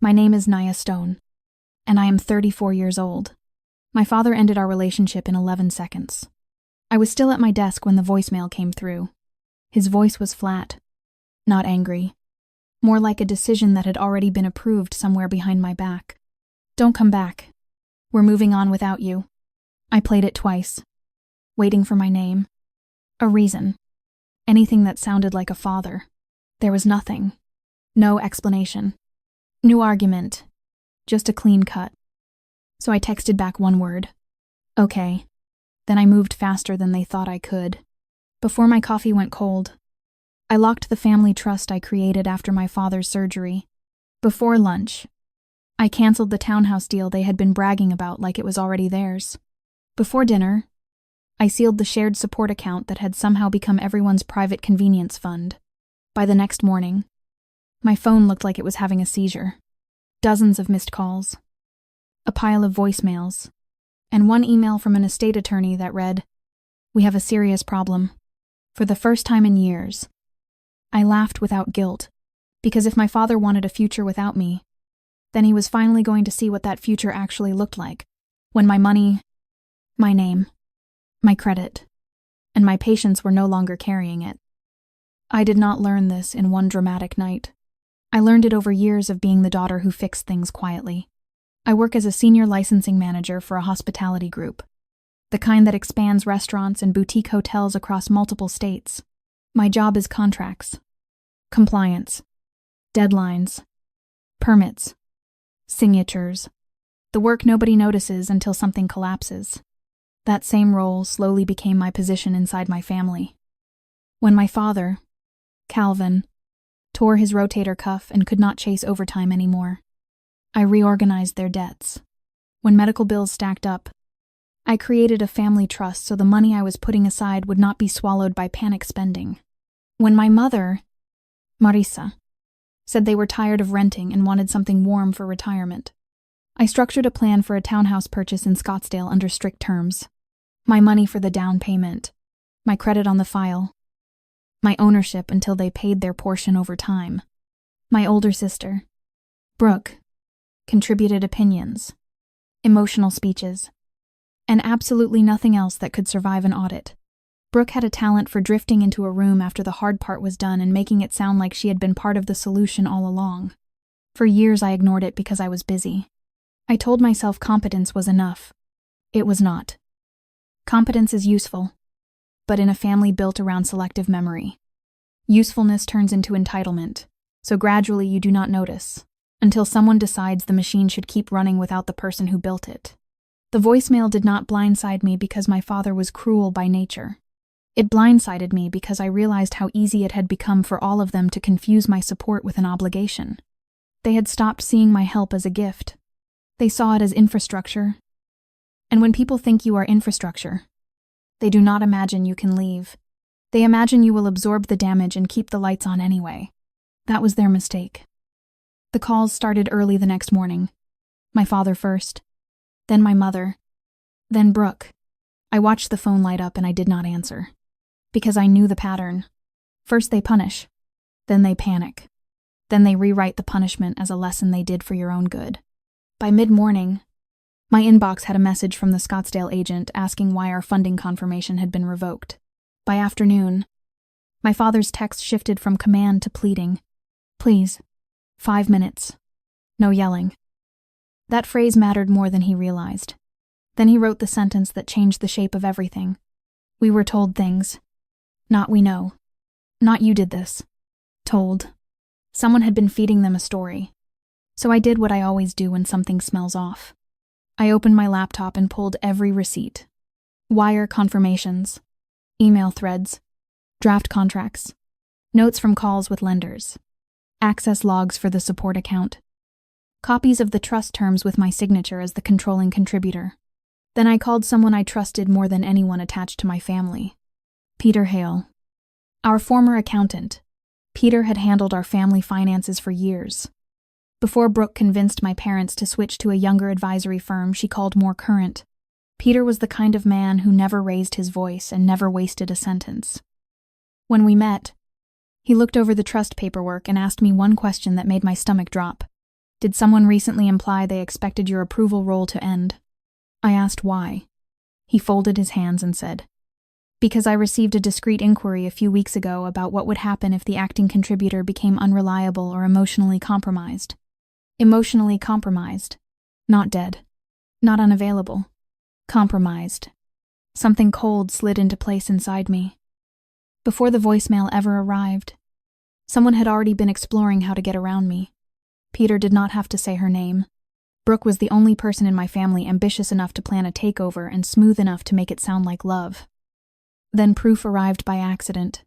My name is Naya Stone, and I am 34 years old. My father ended our relationship in 11 seconds. I was still at my desk when the voicemail came through. His voice was flat, not angry, more like a decision that had already been approved somewhere behind my back. Don't come back. We're moving on without you. I played it twice, waiting for my name. A reason. Anything that sounded like a father. There was nothing. No explanation. No argument. Just a clean cut. So I texted back one word. Okay. Then I moved faster than they thought I could. Before my coffee went cold, I locked the family trust I created after my father's surgery. Before lunch, I canceled the townhouse deal they had been bragging about like it was already theirs. Before dinner, I sealed the shared support account that had somehow become everyone's private convenience fund. By the next morning, my phone looked like it was having a seizure. Dozens of missed calls, a pile of voicemails, and one email from an estate attorney that read, "We have a serious problem." For the first time in years, I laughed without guilt, because if my father wanted a future without me, then he was finally going to see what that future actually looked like, when my money, my name, my credit, and my patience were no longer carrying it. I did not learn this in one dramatic night. I learned it over years of being the daughter who fixed things quietly. I work as a senior licensing manager for a hospitality group, the kind that expands restaurants and boutique hotels across multiple states. My job is contracts, compliance, deadlines, permits, signatures, the work nobody notices until something collapses. That same role slowly became my position inside my family. When my father, Calvin, tore his rotator cuff and could not chase overtime anymore, I reorganized their debts. When medical bills stacked up, I created a family trust so the money I was putting aside would not be swallowed by panic spending. When my mother, Marisa, said they were tired of renting and wanted something warm for retirement, I structured a plan for a townhouse purchase in Scottsdale under strict terms. My money for the down payment, my credit on the file, my ownership until they paid their portion over time. My older sister, Brooke, contributed opinions, emotional speeches, and absolutely nothing else that could survive an audit. Brooke had a talent for drifting into a room after the hard part was done and making it sound like she had been part of the solution all along. For years I ignored it because I was busy. I told myself competence was enough. It was not. Competence is useful, but in a family built around selective memory, usefulness turns into entitlement, so gradually you do not notice, until someone decides the machine should keep running without the person who built it. The voicemail did not blindside me because my father was cruel by nature. It blindsided me because I realized how easy it had become for all of them to confuse my support with an obligation. They had stopped seeing my help as a gift. They saw it as infrastructure. And when people think you are infrastructure, they do not imagine you can leave. They imagine you will absorb the damage and keep the lights on anyway. That was their mistake. The calls started early the next morning. My father first, then my mother, then Brooke. I watched the phone light up and I did not answer. Because I knew the pattern. First they punish, then they panic. Then they rewrite the punishment as a lesson they did for your own good. By mid-morning, my inbox had a message from the Scottsdale agent asking why our funding confirmation had been revoked. By afternoon, my father's text shifted from command to pleading. Please, 5 minutes. No yelling. That phrase mattered more than he realized. Then he wrote the sentence that changed the shape of everything. We were told things. Not we know. Not you did this. Told. Someone had been feeding them a story. So I did what I always do when something smells off. I opened my laptop and pulled every receipt. Wire confirmations, email threads, draft contracts, notes from calls with lenders, access logs for the support account, copies of the trust terms with my signature as the controlling contributor. Then I called someone I trusted more than anyone attached to my family. Peter Hale. Our former accountant. Peter had handled our family finances for years. Before Brooke convinced my parents to switch to a younger advisory firm she called more current, Peter was the kind of man who never raised his voice and never wasted a sentence. When we met, he looked over the trust paperwork and asked me one question that made my stomach drop. Did someone recently imply they expected your approval role to end? I asked why. He folded his hands and said, because I received a discreet inquiry a few weeks ago about what would happen if the acting contributor became unreliable or emotionally compromised. Emotionally compromised. Not dead. Not unavailable. Compromised. Something cold slid into place inside me. Before the voicemail ever arrived, someone had already been exploring how to get around me. Peter did not have to say her name. Brooke was the only person in my family ambitious enough to plan a takeover and smooth enough to make it sound like love. Then proof arrived by accident.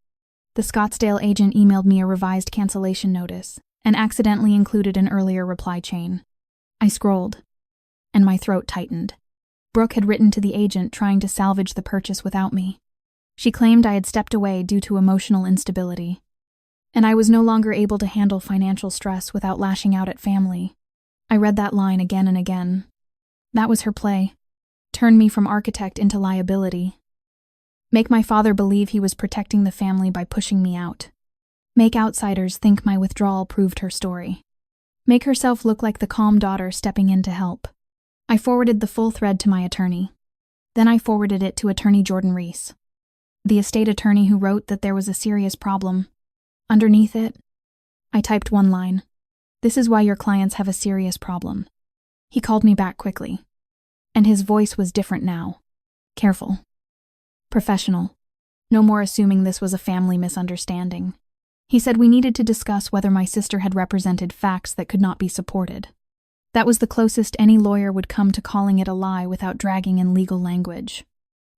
The Scottsdale agent emailed me a revised cancellation notice and accidentally included an earlier reply chain. I scrolled, and my throat tightened. Brooke had written to the agent trying to salvage the purchase without me. She claimed I had stepped away due to emotional instability, and I was no longer able to handle financial stress without lashing out at family. I read that line again and again. That was her play. Turn me from architect into liability. Make my father believe he was protecting the family by pushing me out. Make outsiders think my withdrawal proved her story. Make herself look like the calm daughter stepping in to help. I forwarded the full thread to my attorney. Then I forwarded it to attorney Jordan Reese, the estate attorney who wrote that there was a serious problem. Underneath it, I typed one line. This is why your clients have a serious problem. He called me back quickly, and his voice was different now. Careful. Professional. No more assuming this was a family misunderstanding. He said we needed to discuss whether my sister had represented facts that could not be supported. That was the closest any lawyer would come to calling it a lie without dragging in legal language.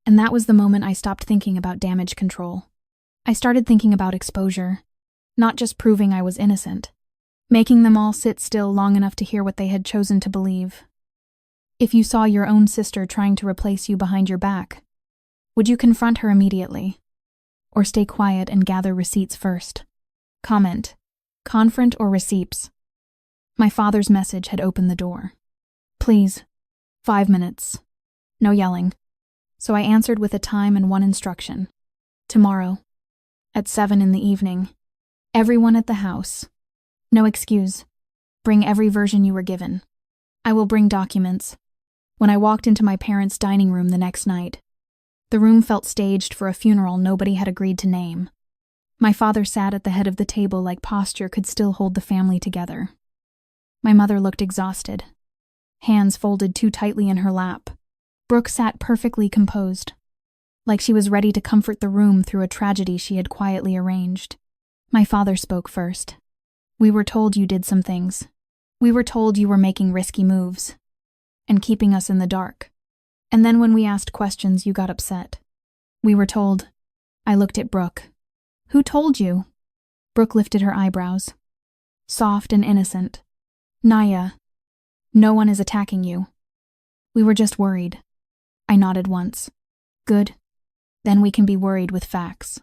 And that was the moment I stopped thinking about damage control. I started thinking about exposure, not just proving I was innocent, making them all sit still long enough to hear what they had chosen to believe. If you saw your own sister trying to replace you behind your back, would you confront her immediately? Or stay quiet and gather receipts first? Comment. Confront or receipts? My father's message had opened the door. Please. 5 minutes. No yelling. So I answered with a time and one instruction. Tomorrow. At 7 in the evening. Everyone at the house. No excuse. Bring every version you were given. I will bring documents. When I walked into my parents' dining room the next night, the room felt staged for a funeral nobody had agreed to name. My father sat at the head of the table like posture could still hold the family together. My mother looked exhausted, hands folded too tightly in her lap. Brooke sat perfectly composed, like she was ready to comfort the room through a tragedy she had quietly arranged. My father spoke first. We were told you did some things. We were told you were making risky moves and keeping us in the dark. And then when we asked questions, you got upset. We were told. I looked at Brooke. Who told you? Brooke lifted her eyebrows. Soft and innocent. Naya. No one is attacking you. We were just worried. I nodded once. Good. Then we can be worried with facts.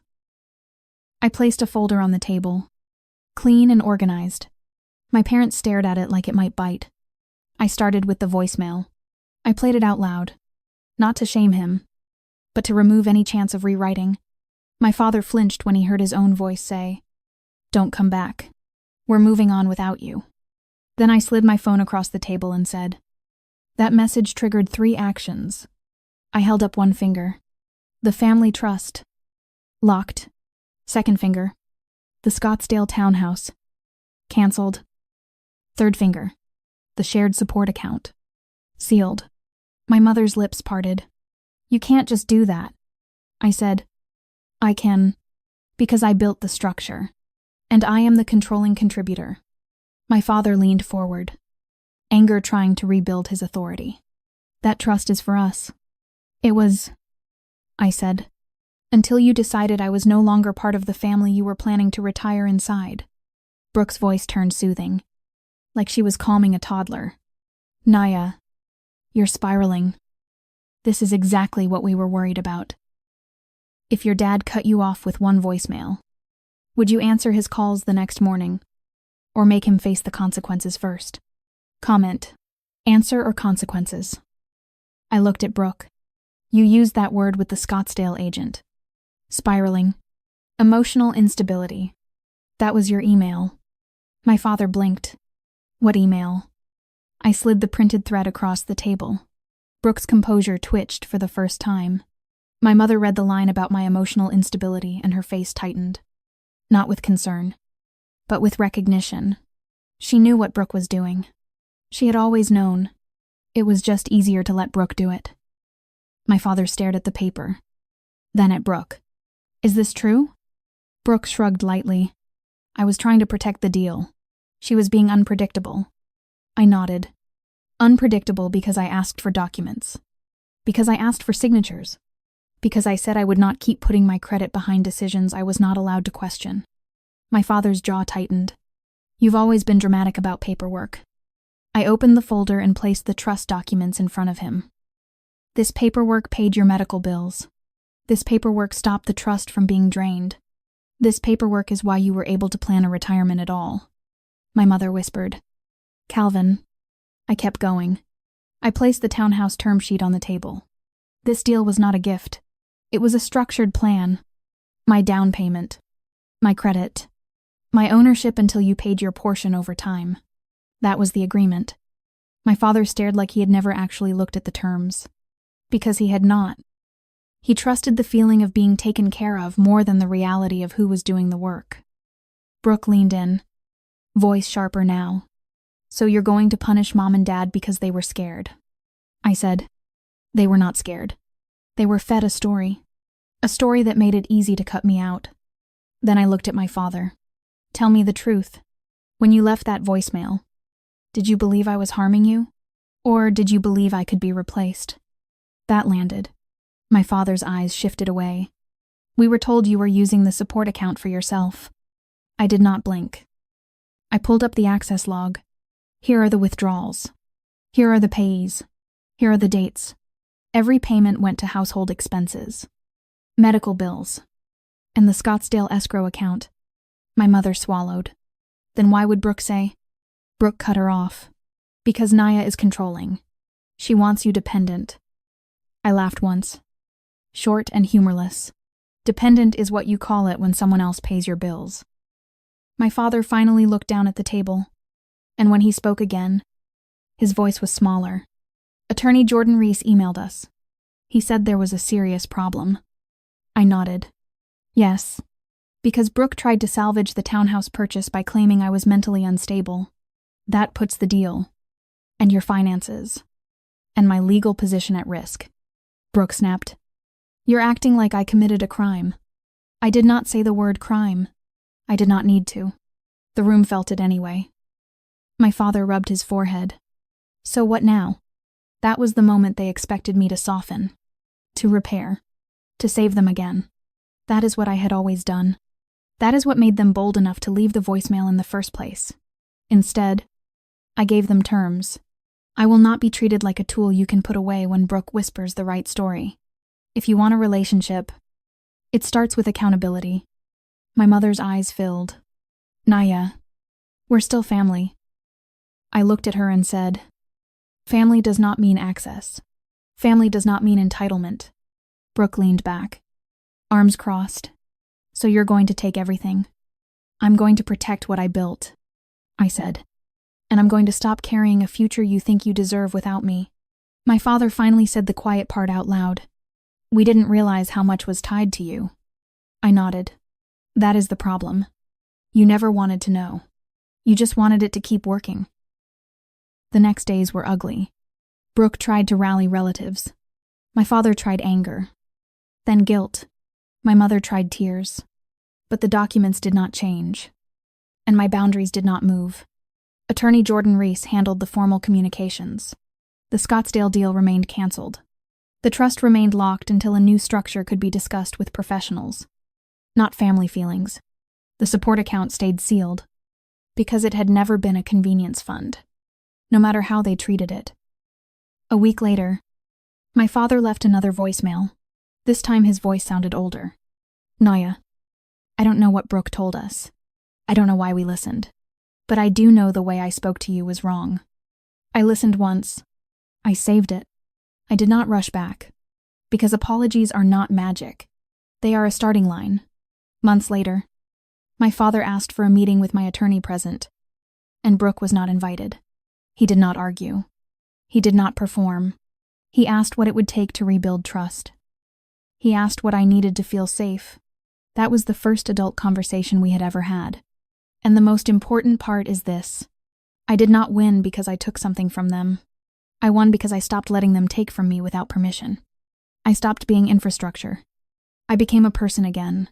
I placed a folder on the table. Clean and organized. My parents stared at it like it might bite. I started with the voicemail. I played it out loud. Not to shame him, but to remove any chance of rewriting. My father flinched when he heard his own voice say, "Don't come back. We're moving on without you." Then I slid my phone across the table and said, "That message triggered 3 actions." I held up one finger. The family trust. Locked. Second finger. The Scottsdale townhouse. Cancelled. Third finger. The shared support account. Sealed. My mother's lips parted. You can't just do that. I said, I can, because I built the structure, and I am the controlling contributor. My father leaned forward, anger trying to rebuild his authority. That trust is for us. It was, I said, until you decided I was no longer part of the family you were planning to retire inside. Brooke's voice turned soothing, like she was calming a toddler. Naya, you're spiraling. This is exactly what we were worried about. If your dad cut you off with one voicemail, would you answer his calls the next morning, or make him face the consequences first? Comment. Answer or consequences? I looked at Brooke. You used that word with the Scottsdale agent. Spiraling. Emotional instability. That was your email. My father blinked. What email? I slid the printed thread across the table. Brooke's composure twitched for the first time. My mother read the line about my emotional instability and her face tightened. Not with concern, but with recognition. She knew what Brooke was doing. She had always known. It was just easier to let Brooke do it. My father stared at the paper, then at Brooke. Is this true? Brooke shrugged lightly. I was trying to protect the deal. She was being unpredictable. I nodded. Unpredictable because I asked for documents. Because I asked for signatures. Because I said I would not keep putting my credit behind decisions I was not allowed to question. My father's jaw tightened. You've always been dramatic about paperwork. I opened the folder and placed the trust documents in front of him. This paperwork paid your medical bills. This paperwork stopped the trust from being drained. This paperwork is why you were able to plan a retirement at all. My mother whispered. Calvin. I kept going. I placed the townhouse term sheet on the table. This deal was not a gift. It was a structured plan. My down payment. My credit. My ownership until you paid your portion over time. That was the agreement. My father stared like he had never actually looked at the terms. Because he had not. He trusted the feeling of being taken care of more than the reality of who was doing the work. Brooke leaned in, voice sharper now. So you're going to punish Mom and Dad because they were scared. I said, they were not scared. They were fed a story that made it easy to cut me out. Then I looked at my father. Tell me the truth. When you left that voicemail, did you believe I was harming you? Or did you believe I could be replaced? That landed. My father's eyes shifted away. We were told you were using the support account for yourself. I did not blink. I pulled up the access log. Here are the withdrawals. Here are the payees. Here are the dates. Every payment went to household expenses. Medical bills. And the Scottsdale escrow account. My mother swallowed. Then why would Brooke say? Brooke cut her off. Because Naya is controlling. She wants you dependent. I laughed once. Short and humorless. Dependent is what you call it when someone else pays your bills. My father finally looked down at the table. And when he spoke again, his voice was smaller. Attorney Jordan Reese emailed us. He said there was a serious problem. I nodded. Yes. Because Brooke tried to salvage the townhouse purchase by claiming I was mentally unstable. That puts the deal. And your finances. And my legal position at risk. Brooke snapped. You're acting like I committed a crime. I did not say the word crime. I did not need to. The room felt it anyway. My father rubbed his forehead. So what now? That was the moment they expected me to soften. To repair. To save them again. That is what I had always done. That is what made them bold enough to leave the voicemail in the first place. Instead, I gave them terms. I will not be treated like a tool you can put away when Brooke whispers the right story. If you want a relationship, it starts with accountability. My mother's eyes filled. Naya, we're still family. I looked at her and said, family does not mean access. Family does not mean entitlement. Brooke leaned back, arms crossed. So you're going to take everything. I'm going to protect what I built, I said. And I'm going to stop carrying a future you think you deserve without me. My father finally said the quiet part out loud. We didn't realize how much was tied to you. I nodded. That is the problem. You never wanted to know. You just wanted it to keep working. The next days were ugly. Brooke tried to rally relatives. My father tried anger. Then guilt. My mother tried tears. But the documents did not change. And my boundaries did not move. Attorney Jordan Reese handled the formal communications. The Scottsdale deal remained canceled. The trust remained locked until a new structure could be discussed with professionals. Not family feelings. The support account stayed sealed. Because it had never been a convenience fund. No matter how they treated it. A week later, my father left another voicemail. This time his voice sounded older. Naya, I don't know what Brooke told us. I don't know why we listened. But I do know the way I spoke to you was wrong. I listened once. I saved it. I did not rush back. Because apologies are not magic. They are a starting line. Months later, my father asked for a meeting with my attorney present. and Brooke was not invited. He did not argue. He did not perform. He asked what it would take to rebuild trust. He asked what I needed to feel safe. That was the first adult conversation we had ever had. And the most important part is this. I did not win because I took something from them. I won because I stopped letting them take from me without permission. I stopped being infrastructure. I became a person again.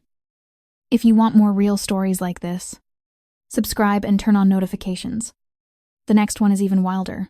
If you want more real stories like this, subscribe and turn on notifications. The next one is even wilder.